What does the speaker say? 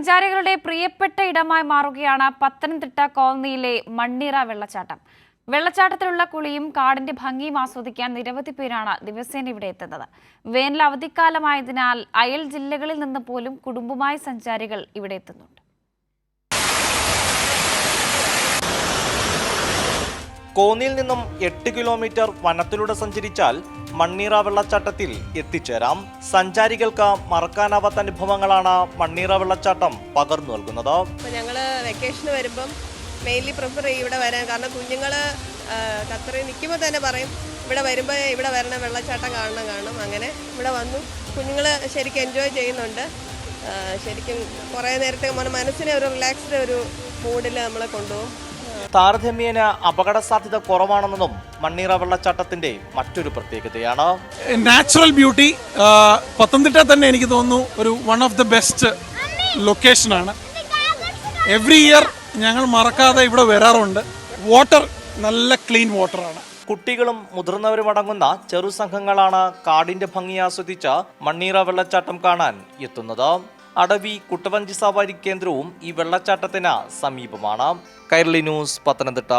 സഞ്ചാരികളുടെ പ്രിയപ്പെട്ട ഇടമായി മാറുകയാണ് പത്തനംതിട്ട കോളനിയിലെ മണ്ണീറ വെള്ളച്ചാട്ടം. വെള്ളച്ചാട്ടത്തിലുള്ള കുളിയും കാടിന്റെ ഭംഗിയും ആസ്വദിക്കാൻ നിരവധി പേരാണ് ദിവസേന ഇവിടെ എത്തുന്നത്. വേനൽ അവധിക്കാലമായതിനാൽ അയൽ ജില്ലകളിൽ നിന്ന് പോലും കുടുംബമായി സഞ്ചാരികൾ ഇവിടെ എത്തുന്നുണ്ട്. കോന്നിയിൽ നിന്നും 8 കിലോമീറ്റർ വനത്തിലൂടെ സഞ്ചരിച്ചാൽ മണ്ണീറ വെള്ളച്ചാട്ടത്തിൽ എത്തിച്ചേരാം. സഞ്ചാരികൾക്ക് മറക്കാനാവാത്ത അനുഭവങ്ങളാണ് മണ്ണീറ വെള്ളച്ചാട്ടം പകർന്നു നൽകുന്നത്. ഞങ്ങള് വെക്കേഷന് വരുമ്പം മെയിൻലി പ്രിഫർ ചെയ്യും ഇവിടെ വരാൻ. കാരണം കുഞ്ഞുങ്ങള് ഖത്തറിൽ നിൽക്കുമ്പോൾ തന്നെ പറയും ഇവിടെ വരുമ്പോൾ ഇവിടെ വരണം, വെള്ളച്ചാട്ടം കാണണം. അങ്ങനെ ഇവിടെ വന്നു കുഞ്ഞുങ്ങള് ശരിക്കും എൻജോയ് ചെയ്യുന്നുണ്ട്. ശരിക്കും കുറേ നേരത്തെ മനസ്സിനെ ഒരു റിലാക്സ്ഡ് ഒരു മൂഡിൽ നമ്മളെ കൊണ്ടുപോകും. താരതമ്യേന അപകട സാധ്യത കുറവാണെന്നതും മണ്ണീറ വെള്ളച്ചാട്ടത്തിന്റെ മറ്റൊരു പ്രത്യേകതയാണ്. നാച്ചുറൽ ബ്യൂട്ടി പത്തനംതിട്ട തന്നെ എനിക്ക് തോന്നുന്നു ഒരു വൺ ഓഫ് ദ ബെസ്റ്റ് ലൊക്കേഷനാണ്. എവറി ഇയർ ഞങ്ങൾ മറക്കാതെ ഇവിടെ വരാറുണ്ട്. വാട്ടർ നല്ല ക്ലീൻ വാട്ടറാണ്. കുട്ടികളും മുതിർന്നവരും അടങ്ങുന്ന ചെറു സംഘങ്ങളാണ് കാടിന്റെ ഭംഗി ആസ്വദിച്ച് മണ്ണീറ വെള്ളച്ചാട്ടം കാണാൻ എത്തുന്നത്. അടവി കുട്ടവഞ്ചി സവാരി കേന്ദ്രവും ഈ വെള്ളച്ചാട്ടത്തിന് സമീപമാണ്. കൈരളി ന്യൂസ്, പത്തനംതിട്ട.